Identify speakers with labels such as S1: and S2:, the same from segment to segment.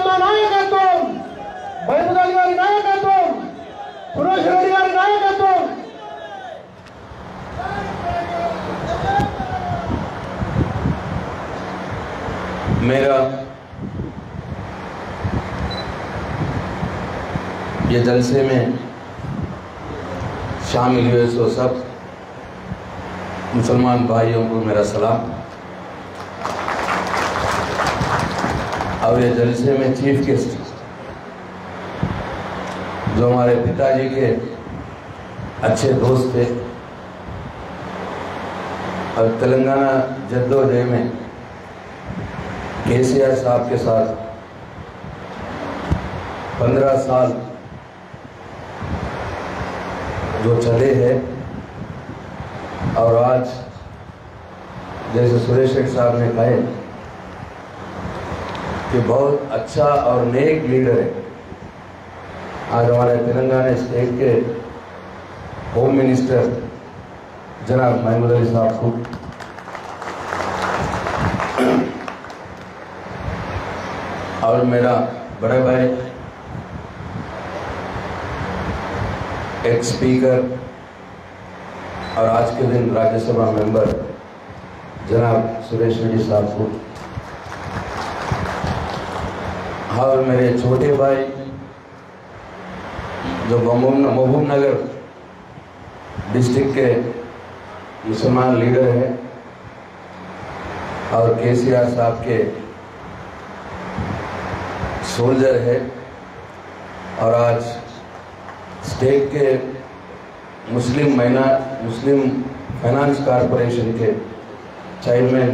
S1: అన్న నాయకత్వం, బైబుల్ గారి నాయకత్వం, సురేష్ రెడ్డి గారి నాయకత్వం.
S2: मेरा ये जलसे में शामिल हुए सो सब मुसलमान भाइयों को मेरा सलाम। और ये जलसे में चीफ गेस्ट जो हमारे पिताजी के अच्छे दोस्त थे और तेलंगाना जद्दोजहद में केसीआर साहब के साथ 15 साल जो चले हैं और आज जैसे सुरेश शेख साहब ने कहे कि बहुत अच्छा और नेक लीडर है। आज हमारे तेलंगाना स्टेट के होम मिनिस्टर जनाब महमूद अली साहब को और मेरा बड़े भाई एक स्पीकर और आज के दिन राज्यसभा मेंबर जनाब सुरेश रेड्डी साहब को और मेरे छोटे भाई जो महबूब नगर डिस्ट्रिक्ट के मुसलमान लीडर हैं और केसीआर साहब के सोल्जर है और आज स्टेट के मुस्लिम फाइनेंस कॉरपोरेशन के चेयरमैन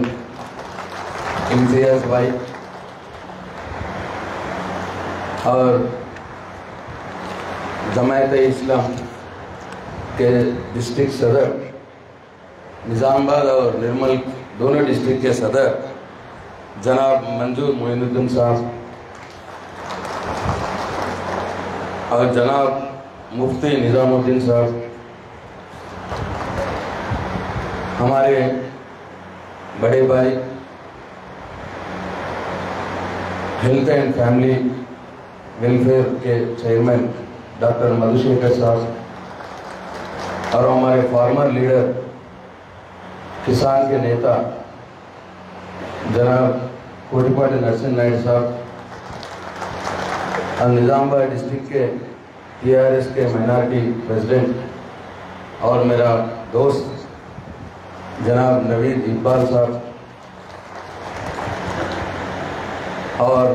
S2: इम्तियाज भाई और जमायत इस्लाम के डिस्ट्रिक्ट सदर निज़ामाबाद और निर्मल दोनों डिस्ट्रिक्ट के सदर जनाब मंजूर मोइनुद्दीन साहब और जनाब मुफ्ती निज़ामुद्दीन साहब, हमारे बड़े भाई हेल्थ एंड फैमिली वेलफेयर के चेयरमैन डॉक्टर मधुशेखर साहब और हमारे फार्मर लीडर किसान के नेता जनाब कोटिपाटी नरसिंह नायडू साहब और निज़ामाबाद डिस्ट्रिक्ट के टीआरएस के माइनॉरिटी प्रेसिडेंट और मेरा दोस्त जनाब नवीद इकबाल साहब और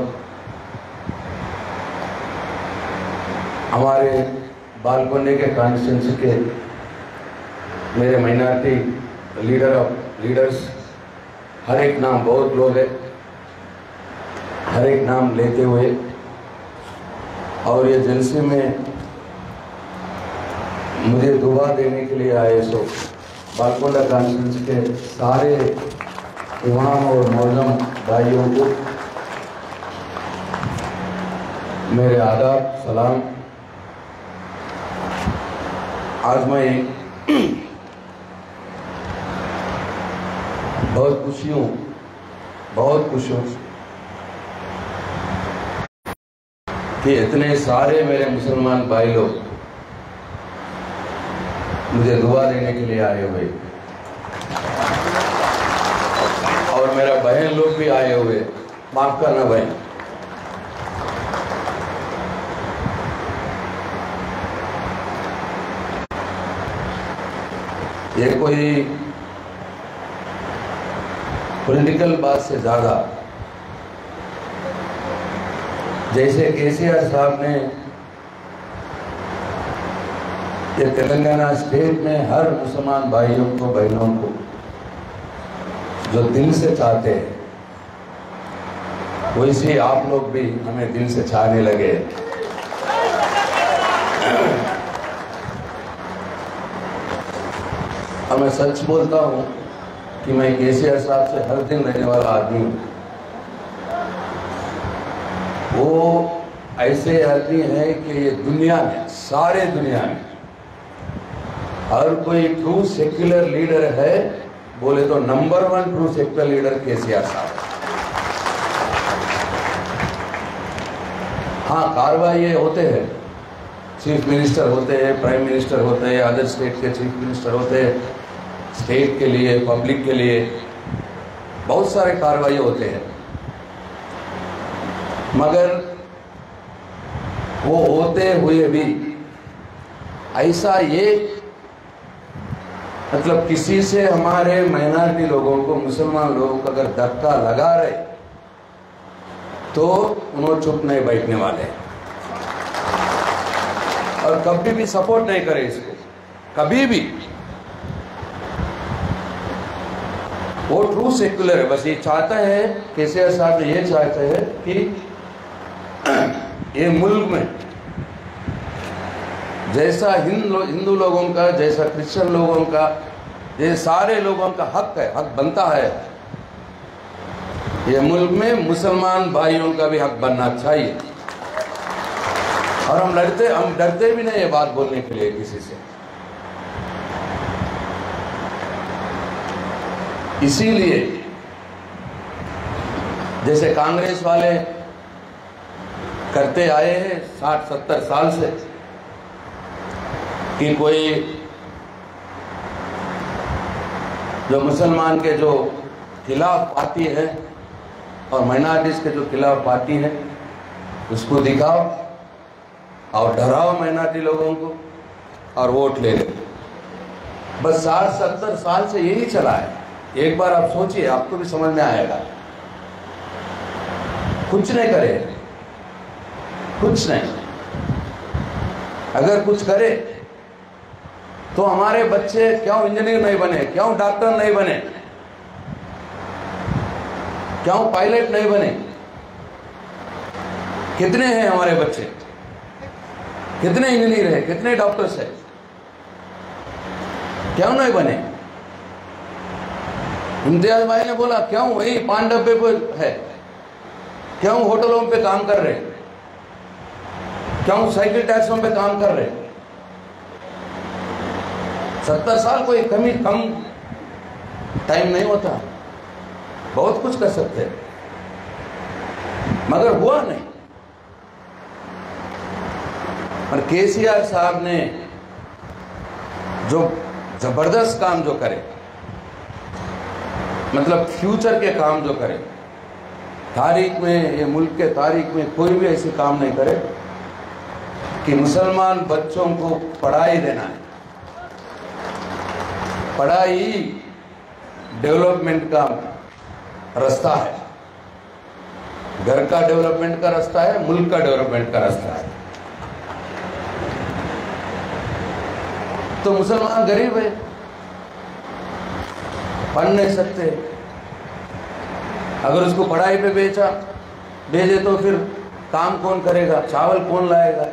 S2: हमारे बालकोनी के कॉन्स्टिट्यूंसी के मेरे माइनॉरिटी लीडर्स, हर एक नाम बहुत लोग हैं, हर एक नाम लेते हुए और ये जलसे में मुझे दुआ देने के लिए आए सो बालकोंडा कॉन्फ्रेंस के सारे इमाम और मौजूद भाइयों को मेरे आदाब सलाम। आज मैं बहुत खुश हूँ कि इतने सारे मेरे मुसलमान भाई लोग मुझे दुआ देने के लिए आए हुए और मेरा बहन लोग भी आए हुए। माफ करना बहन, ये कोई पॉलिटिकल बात से ज्यादा जैसे केसीआर साहब ने ये तेलंगाना स्टेट में हर मुसलमान भाइयों को बहनों को जो दिल से चाहते हैं वैसे आप लोग भी हमें दिल से चाहने लगे। और मैं सच बोलता हूँ कि मैं केसीआर साहब से हर दिन रहने वाला आदमी हूँ। वो ऐसे आदमी है कि ये दुनिया में, सारे दुनिया में हर कोई ट्रू सेक्युलर लीडर है बोले तो number 1 true secular leader KCR साहब। हाँ, कार्रवाई होते हैं, चीफ मिनिस्टर होते हैं, प्राइम मिनिस्टर होते हैं, अदर स्टेट के चीफ मिनिस्टर होते हैं, स्टेट के लिए, पब्लिक के लिए बहुत सारे कार्रवाई होते हैं, मगर वो होते हुए भी ऐसा ये मतलब किसी से हमारे माइनॉरिटी लोगों को, मुसलमान लोगों को अगर धक्का लगा रहे तो उन्होंने चुप नहीं बैठने वाले और कभी भी सपोर्ट नहीं करे इसको, कभी भी। वो ट्रू सेक्युलर है, बस ये चाहता है, केसीआर साहब ने ये चाहते हैं कि ये मुल्क में जैसा हिंदू लोगों का, जैसा क्रिश्चियन लोगों का, ये सारे लोगों का हक है, हक बनता है, ये मुल्क में मुसलमान भाइयों का भी हक बनना चाहिए। और हम डरते भी नहीं ये बात बोलने के लिए किसी से। इसीलिए जैसे कांग्रेस वाले करते आए हैं 60-70 साल से कि कोई जो मुसलमान के जो खिलाफ पार्टी है और माइनॉरिटीज के जो खिलाफ पार्टी है उसको दिखाओ और डराओ माइनॉरिटी लोगों को और वोट ले लो। बस 60-70 साल से यही चला है। एक बार आप सोचिए, आपको भी समझ में आएगा। कुछ नहीं करे, कुछ नहीं। अगर कुछ करे तो हमारे बच्चे क्यों इंजीनियर नहीं बने, क्यों डॉक्टर नहीं बने, क्यों पायलट नहीं बने? कितने हैं हमारे बच्चे, कितने इंजीनियर हैं, कितने डॉक्टर्स हैं, क्यों नहीं बने? इम्तियाज भाई ने बोला क्यों वही 5 डब्बे पे है, क्यों होटलों पे काम कर रहे, क्यों साइकिल टैक्सों पे काम कर रहे? 70 साल कोई कम टाइम नहीं होता, बहुत कुछ कर सकते हैं, मगर हुआ नहीं। और केसीआर साहब ने जो जबरदस्त काम जो करे, मतलब फ्यूचर के काम जो करे, तारीख में, ये मुल्क के तारीख में कोई भी ऐसे काम नहीं करे कि मुसलमान बच्चों को पढ़ाई देना है। पढ़ाई डेवलपमेंट का रास्ता है, घर का डेवलपमेंट का रास्ता है, मुल्क का डेवलपमेंट का रास्ता है। तो मुसलमान गरीब है, पढ़ नहीं सकते, अगर उसको पढ़ाई पे भेजे तो फिर काम कौन करेगा, चावल कौन लाएगा,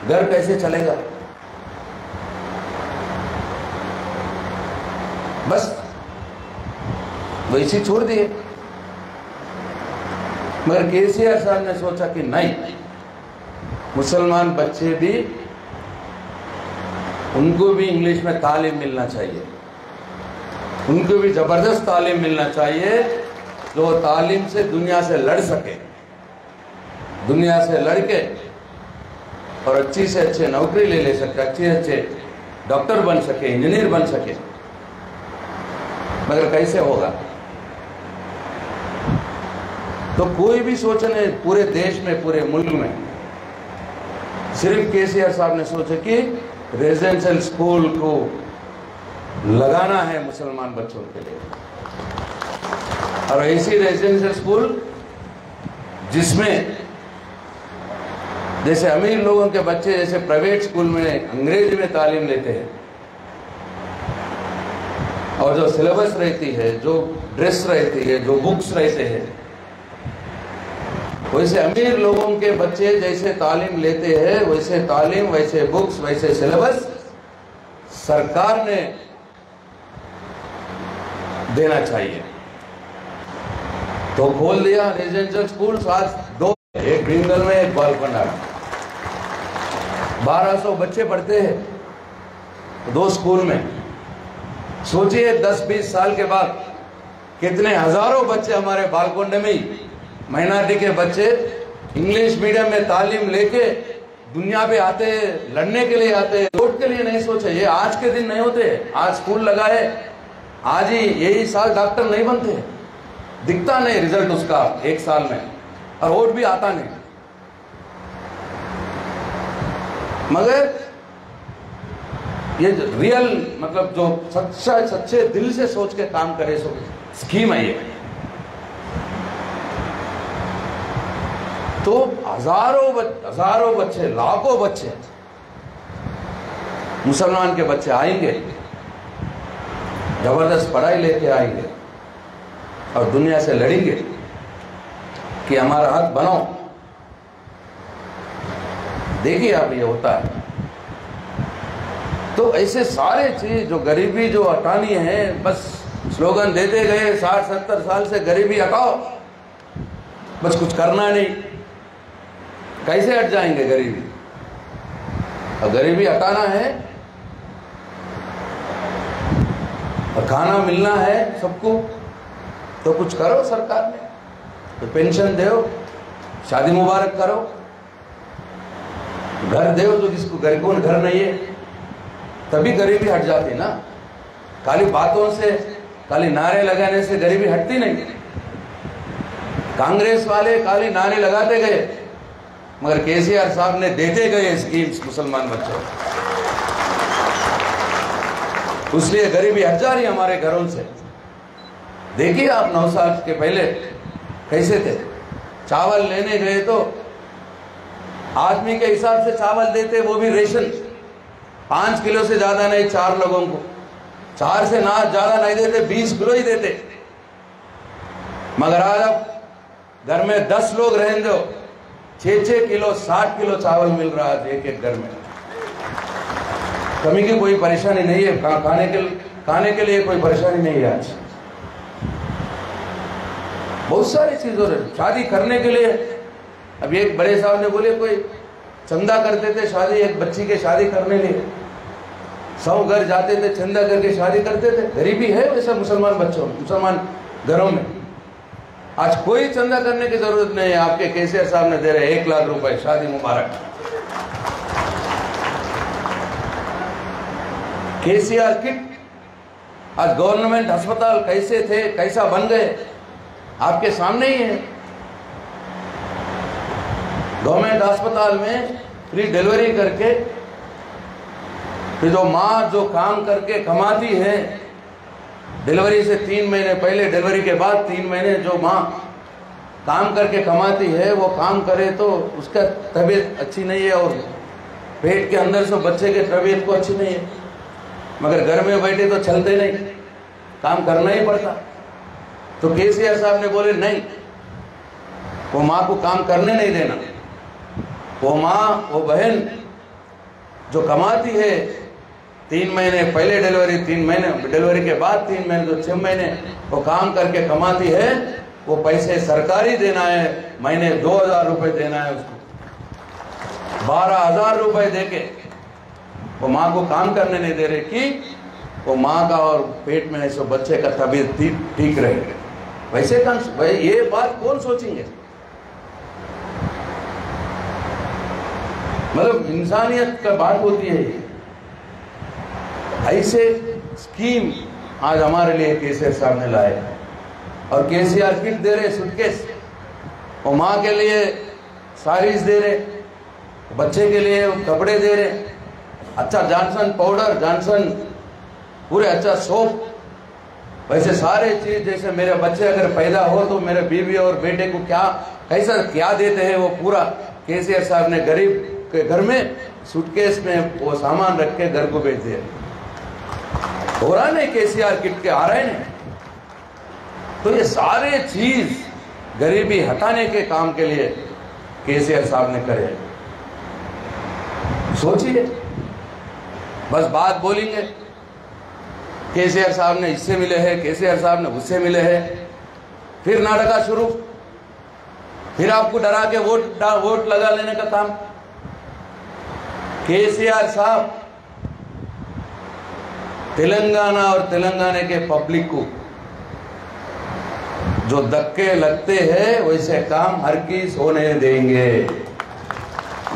S2: घर कैसे चलेगा? बस वैसे छोड़ दिए। मगर केसीआर साहब ने सोचा कि नहीं, मुसलमान बच्चे भी, उनको भी इंग्लिश में तालीम मिलना चाहिए, उनको भी जबरदस्त तालीम मिलना चाहिए, जो तालीम से दुनिया से लड़ सके, दुनिया से लड़के और अच्छी से अच्छे नौकरी ले सके, अच्छे अच्छे डॉक्टर बन सके, इंजीनियर बन सके। मगर कैसे होगा? तो कोई भी सोचने पूरे देश में, पूरे मुल्क में, सिर्फ केसीआर साहब ने सोचा कि रेजिडेंशियल स्कूल को लगाना है मुसलमान बच्चों के लिए, और ऐसी रेजिडेंशियल स्कूल जिसमें जैसे अमीर लोगों के बच्चे जैसे प्राइवेट स्कूल में अंग्रेजी में तालीम लेते हैं और जो सिलेबस रहती है, जो ड्रेस रहती है, जो बुक्स रहते हैं, वैसे अमीर लोगों के बच्चे जैसे तालीम लेते हैं, वैसे तालीम, वैसे बुक्स, वैसे सिलेबस सरकार ने देना चाहिए। तो खोल दिया रेजिडेंशियल स्कूल। आज 2, एक ग्रीनगल में, एक बालकोंडा, 1200 बच्चे पढ़ते हैं 2 स्कूल में। सोचिए 10-20 साल के बाद कितने हजारों बच्चे हमारे बालकोंडे में ही, माइनॉरिटी के बच्चे इंग्लिश मीडियम में तालीम लेके दुनिया पे आते, लड़ने के लिए आते, वोट के लिए नहीं सोचे। ये आज के दिन नहीं होते। आज स्कूल लगा है, आज ही यही साल डॉक्टर नहीं बनते, दिखता नहीं रिजल्ट उसका एक साल में, और वोट भी आता नहीं। मगर ये रियल मतलब जो सच्चे दिल से सोच के काम करे सो स्कीम है ये। तो हजारों बच्चे, लाखों बच्चे, मुसलमान के बच्चे आएंगे, जबरदस्त पढ़ाई लेके आएंगे और दुनिया से लड़ेंगे कि हमारा हक बनाओ। देखिए आप, ये होता है। तो ऐसे सारे चीज जो गरीबी जो हटानी है, बस स्लोगन देते गए 60-70 साल से, गरीबी हटाओ, बस कुछ करना नहीं। कैसे हट जाएंगे गरीबी? और गरीबी हटाना है और खाना मिलना है सबको, तो कुछ करो सरकार ने, तो पेंशन दो, शादी मुबारक करो, घर दो जो जिसको गरीबों ने घर नहीं है, तभी गरीबी हट जाती ना। खाली बातों से, खाली नारे लगाने से गरीबी हटती नहीं। कांग्रेस वाले खाली नारे लगाते गए, मगर केसीआर साहब ने देते गए स्कीम्स मुसलमान बच्चों, इसलिए गरीबी हट जा रही है हमारे घरों से। देखिए आप 9 साल के पहले कैसे थे। चावल लेने गए तो आदमी के हिसाब से चावल देते, वो भी रेशन 5 किलो से ज्यादा नहीं, 4 लोगों को 4 से ना ज्यादा नहीं देते, 20 किलो ही देते। मगर आज अब घर में 10 लोग रहें दो, 6-6 किलो 60 किलो चावल मिल रहा है एक घर में। कमी की कोई परेशानी नहीं है, खाने के लिए कोई परेशानी नहीं है। आज बहुत सारी चीजों में शादी करने के लिए, अभी एक बड़े साहब ने बोले कोई चंदा करते थे शादी, एक बच्ची के शादी करने लिए 100 घर जाते थे, चंदा करके शादी करते थे। गरीबी है वैसा मुसलमान बच्चों में, मुसलमान घरों में। आज कोई चंदा करने की जरूरत नहीं है। आपके केसीआर साहब ने दे रहे 1 लाख रुपए, शादी मुबारक। केसीआर किट, आज गवर्नमेंट अस्पताल कैसे थे, कैसा बन गए, आपके सामने ही है। गवर्नमेंट अस्पताल में फ्री डिलीवरी करके, फिर जो माँ जो काम करके कमाती है, डिलीवरी से 3 महीने पहले, डिलीवरी के बाद 3 महीने जो माँ काम करके कमाती है, वो काम करे तो उसका तबीयत अच्छी नहीं है, और पेट के अंदर से बच्चे के तबीयत को अच्छी नहीं है। मगर घर में बैठे तो चलते नहीं, काम करना ही पड़ता। तो केसीआर साहब ने बोले नहीं, वो माँ को काम करने नहीं देना। वो माँ, वो बहन जो कमाती है, 3 महीने पहले डिलीवरी, 3 महीने डिलीवरी के बाद 3 महीने, तो 6 महीने वो काम करके कमाती है, वो पैसे सरकारी देना है, महीने 2000 रुपए देना है उसको। 12,000 रुपए देके वो माँ को काम करने नहीं दे रहे कि वो माँ का और पेट में ऐसे बच्चे का तबीयत ठीक रहे। वैसे भाई ये बात कौन सोचेंगे? मतलब इंसानियत का बात होती है। ऐसे स्कीम आज हमारे लिए केसीआर साहब ने लाए, और केसीआर किट दे रहे, सूटकेस, और माँ के लिए साड़ीज दे रहे, बच्चे के लिए कपड़े दे रहे, अच्छा जॉनसन पाउडर, जॉनसन पूरे अच्छा सोप, वैसे सारे चीज। जैसे मेरे बच्चे अगर पैदा हो तो मेरे बीवी और बेटे को कैसा क्या देते हैं, वो पूरा केसीआर साहब ने गरीब के घर में सूटकेस में वो सामान रख के घर को भेज दिया। हो रहा नहीं केसीआर किट के आ रहे हैं। तो ये सारे चीज गरीबी हटाने के काम के लिए केसीआर साहब ने करे। सोचिए, बस बात बोलेंगे, केसीआर साहब ने इससे मिले हैं, केसीआर साहब ने उससे मिले हैं, फिर नाटका शुरू, फिर आपको डरा के वोट लगा लेने का काम। केसीआर साहब तेलंगाना और तेलंगाना के पब्लिक को जो धक्के लगते हैं वैसे काम हर किस होने देंगे,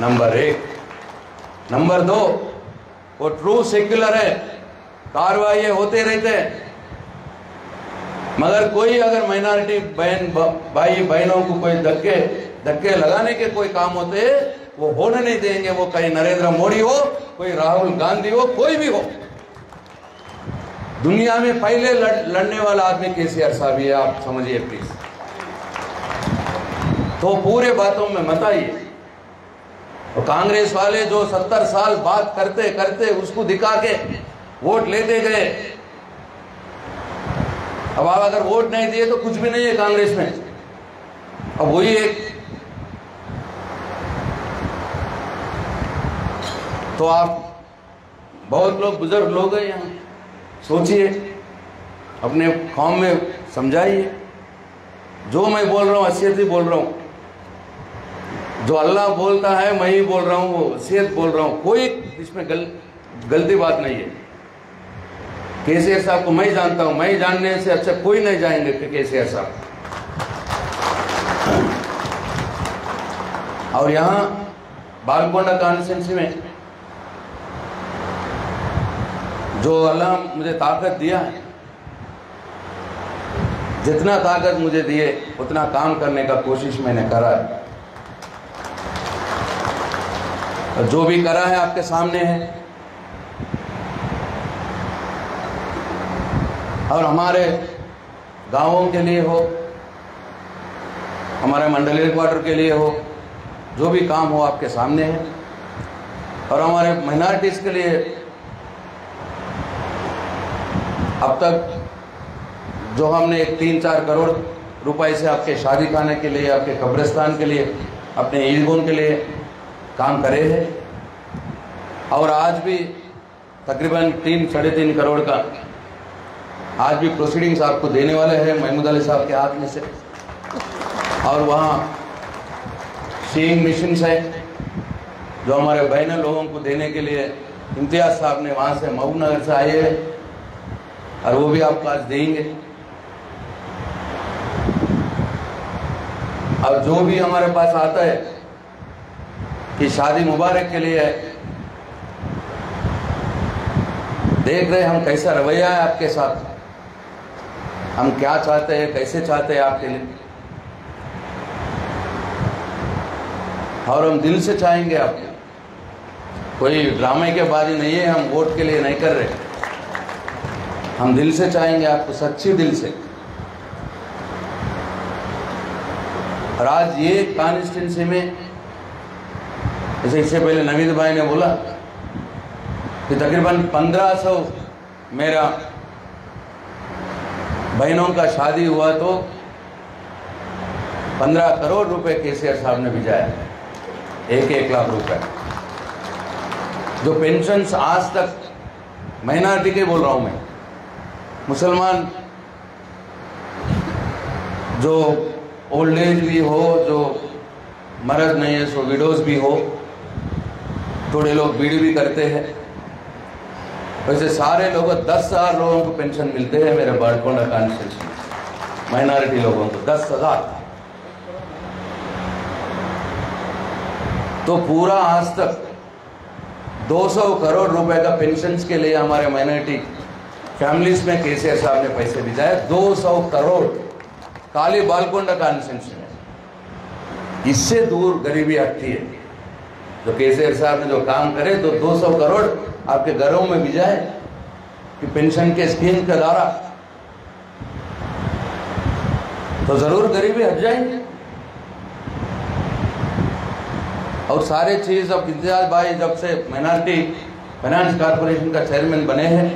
S2: नंबर 1। नंबर 2, वो ट्रू सेक्युलर है, कार्रवाई होते रहते हैं, मगर कोई अगर माइनॉरिटी भाई बहनों को कोई धक्के लगाने के कोई काम होते हैं वो होने नहीं देंगे। वो कहीं नरेंद्र मोदी हो, कोई राहुल गांधी हो, कोई भी हो। दुनिया में पहले लड़ने वाला आदमी केसीआर साहब है, आप समझिए प्लीज। तो पूरे बातों में मत आइए। तो कांग्रेस वाले जो 70 साल बात करते करते उसको दिखा के वोट लेते गए, अब आप अगर वोट नहीं दिए तो कुछ भी नहीं है कांग्रेस में। अब वही एक, तो आप बहुत लोग बुजुर्ग लोग हैं यहाँ, सोचिए, अपने कौम में समझाइए। जो मैं बोल रहा हूँ असलियत ही बोल रहा हूँ, जो अल्लाह बोलता है मैं ही बोल रहा हूँ, वो असलियत बोल रहा हूँ, कोई इसमें गलती बात नहीं है। केसीआर साहब को मैं जानता हूँ, मैं जानने से अच्छा कोई नहीं जाएंगे केसीआर साहब। और यहाँ बालकोंडा कॉन्स्टिट्यूंसी में जो अल्लाह मुझे ताकत दिया है, जितना ताकत मुझे दिए उतना काम करने का कोशिश मैंने करा है, और जो भी करा है आपके सामने है। और हमारे गांवों के लिए हो, हमारे मंडल हेडक्वार्टर के लिए हो, जो भी काम हो आपके सामने है। और हमारे माइनॉरिटीज के लिए अब तक जो हमने 3-4 करोड़ रुपए से आपके शादी खाने के लिए, आपके कब्रिस्तान के लिए, अपने ईदगाह के लिए काम करे हैं। और आज भी तकरीबन 3-3.5 करोड़ का आज भी प्रोसीडिंग्स आपको देने वाले हैं महमूद अली साहब के हाथ में से। और वहाँ सीइंग मिशन है जो हमारे बहन लोगों को देने के लिए इम्तियाज साहब ने वहाँ से महबूब नगर से आए हैं, और वो भी आपको आज देंगे। और जो भी हमारे पास आता है कि शादी मुबारक के लिए है, देख रहे हम कैसा रवैया है आपके साथ, हम क्या चाहते हैं, कैसे चाहते हैं आपके लिए, और हम दिल से चाहेंगे आपको। कोई ड्रामे के बाजी नहीं है, हम वोट के लिए नहीं कर रहे, हम दिल से चाहेंगे आपको, सच्ची दिल से। और आज ये कॉन्स्टिट्यूंसी में, जैसे इससे पहले नवीद भाई ने बोला कि तकरीबन 1500 मेरा बहनों का शादी हुआ तो 15 करोड़ रुपए केसीआर साहब ने भिजाया, 1-1 लाख रुपए। जो पेंशन्स आज तक, माइनॉरिटी के बोल रहा हूं मैं, मुसलमान जो ओल्ड एज भी हो, जो मर्द नहीं है सो विडोज भी हो, थोड़े लोग बीड़ी भी करते हैं, वैसे सारे लोगों 10,000 लोगों को पेंशन मिलते हैं मेरे बालकोंडा कॉन्स्टिट्यूंसी में, माइनॉरिटी लोगों को 10,000। तो पूरा आज तक 200 करोड़ रुपए का पेंशन के लिए हमारे माइनॉरिटी फैमिलीज में केसीआर साहब ने पैसे भिजाए, 200 करोड़ काली बालकोंडा कॉन्स्टिट्यूंसी में। इससे दूर गरीबी हटती है। तो केसीआर साहब ने जो काम करे तो 200 करोड़ आपके घरों में भिजाए कि पेंशन के स्कीम के द्वारा, तो जरूर गरीबी हट जाएंगे। और सारे चीज अब इम्तियाज भाई जब से माइनॉरिटी फाइनेंस कॉर्पोरेशन का चेयरमैन बने हैं,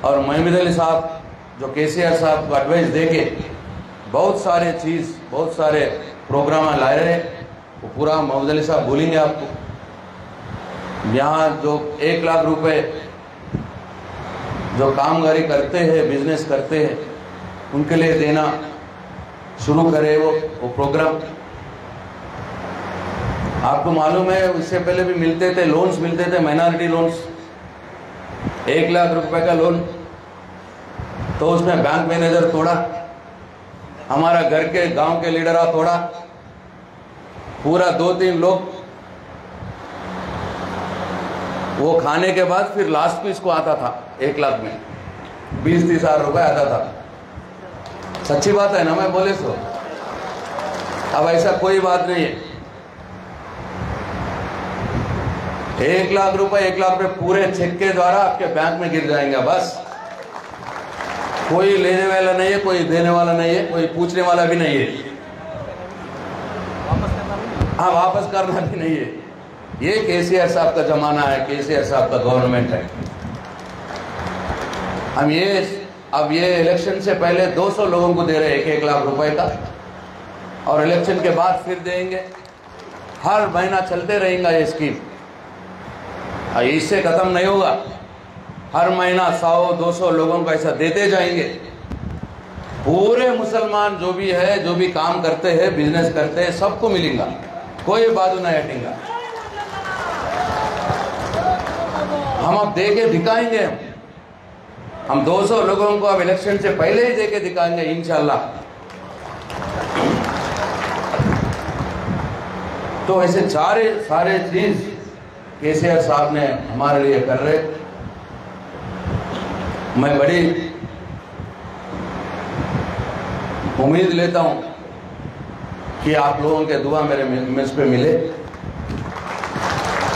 S2: और महमूद अली साहब जो केसीआर साहब को एडवाइस देके बहुत सारे चीज, बहुत सारे प्रोग्राम ला रहे हैं, वो पूरा महमूद अली साहब बोलेंगे आपको। यहाँ जो 1 लाख रुपए जो कामगारी करते हैं, बिजनेस करते हैं, उनके लिए देना शुरू करे वो प्रोग्राम। आपको मालूम है उससे पहले भी मिलते थे, लोन्स मिलते थे, माइनॉरिटी लोन्स, 1 लाख रुपए का लोन, तो उसमें बैंक मैनेजर तोड़ा, हमारा घर के गांव के लीडर आ थोड़ा पूरा 2-3 लोग वो खाने के बाद फिर लास्ट पीस को आता था 1 लाख में 20-30 हजार रुपए आता था। सच्ची बात है ना, मैं बोले सो। अब ऐसा कोई बात नहीं है। 1 लाख रुपए पूरे चेक के द्वारा आपके बैंक में गिर जाएंगे। बस कोई लेने वाला नहीं है, कोई देने वाला नहीं है, कोई पूछने वाला भी नहीं है। हाँ, वापस करना भी नहीं है। ये केसीआर साहब का जमाना है, केसीआर साहब का गवर्नमेंट है। हम अब ये इलेक्शन से पहले 200 लोगों को दे रहे हैं 1-1 लाख रुपए का, और इलेक्शन के बाद फिर देंगे। हर महीना चलते रहेगा ये स्कीम, इससे खत्म नहीं होगा। हर महीना 100-200 लोगों को ऐसा देते जाएंगे। पूरे मुसलमान जो भी है, जो भी काम करते हैं, बिजनेस करते हैं, सबको मिलेगा, कोई बाजू नहीं हटेगा। हम अब दे के दिखाएंगे। हम 200 लोगों को अब इलेक्शन से पहले ही दे के दिखाएंगे इंशाल्लाह। तो ऐसे सारे चीज केसीआर साहब ने हमारे लिए कर रहे। मैं बड़ी उम्मीद लेता हूं कि आप लोगों के दुआ मेरे मुझ पे मिले,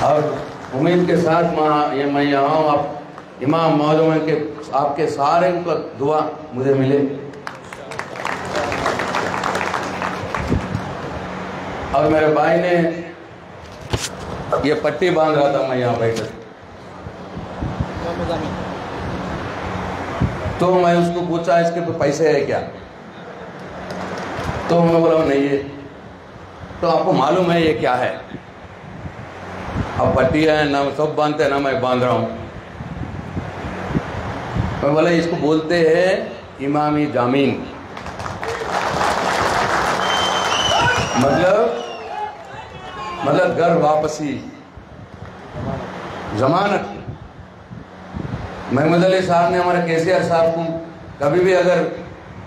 S2: और उम्मीद के साथ मैं यहाँ हूँ। आप इमाम मौजूद के आपके सारे को दुआ मुझे मिले। और मेरे भाई ने ये पट्टी बांध रहा था, मैं यहाँ बैठा, तो मैं उसको पूछा इसके पे पैसे है क्या, तो मैं बोला नहीं है। तो आपको मालूम है ये क्या है? अब पट्टी है ना, सब बांधते हैं ना, मैं बांध रहा हूं। मैं बोला इसको बोलते हैं इमामी जामीन, मतलब घर वापसी, जमानत। महमूद अली साहब ने हमारे केसीआर साहब को कभी भी अगर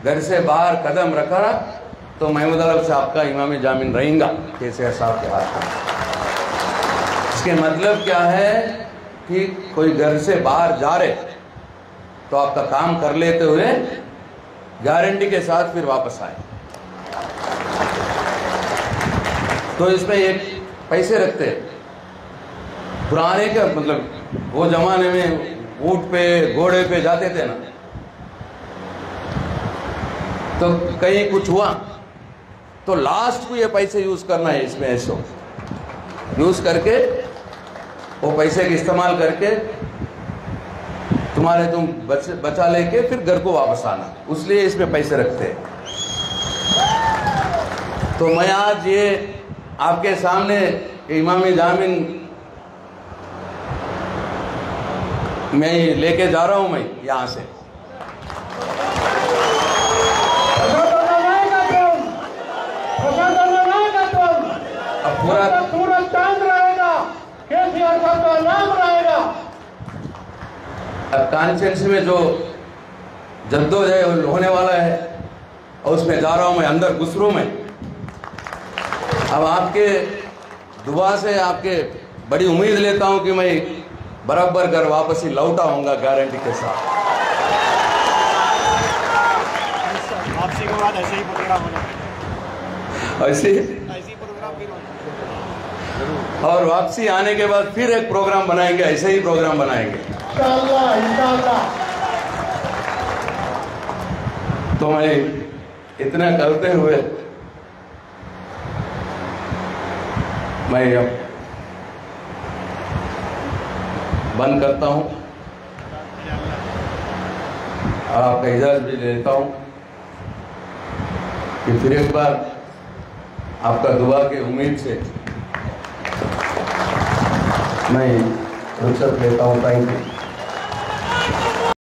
S2: घर से बाहर कदम रखा ना, तो महमूद अली साहब का इमामी जामीन रहेगा केसीआर साहब के हाथ में। इसके मतलब क्या है कि कोई घर से बाहर जा रहे तो आपका काम कर लेते हुए गारंटी के साथ फिर वापस आए। तो इसमें एक पैसे रखते पुराने का, मतलब वो जमाने में ऊंट पे घोड़े पे जाते थे ना, तो कहीं कुछ हुआ तो लास्ट को ये पैसे यूज करना है। इसमें ऐसा यूज करके वो पैसे का इस्तेमाल करके तुम बचा लेके फिर घर को वापस आना, इसलिए इसमें पैसे रखते हैं। तो मैं आज ये आपके सामने इमामी जामीन मैं लेके जा रहा हूं, मैं यहां से। अब पूरा
S1: चांद रहेगा, केसीआर साहब का नाम रहेगा।
S2: अब कॉन्स्टिट्यूंसी में जो जद्दोजहद होने वाला है, और उसमें जा रहा हूं मैं, अंदर घुस रहा हूं मैं। अब आपके दुआ से आपके बड़ी उम्मीद लेता हूं कि मैं बराबर घर वापस ही लौटा होऊंगा गारंटी के साथ।
S3: वापसी के बाद ऐसे ही प्रोग्राम होना,
S2: ऐसे
S3: ऐसे ही प्रोग्राम फिर होना,
S2: और वापसी आने के बाद फिर एक प्रोग्राम बनाएंगे, ऐसे ही प्रोग्राम बनाएंगे
S1: इंशाअल्लाह, इंशाअल्लाह।
S2: तो मैं इतना करते हुए मैं अब बंद करता हूं, आपका इजाजत भी लेता हूं कि फिर एक बार आपका दुआ की उम्मीद से मैं रुखसत लेता हूं। Thank you.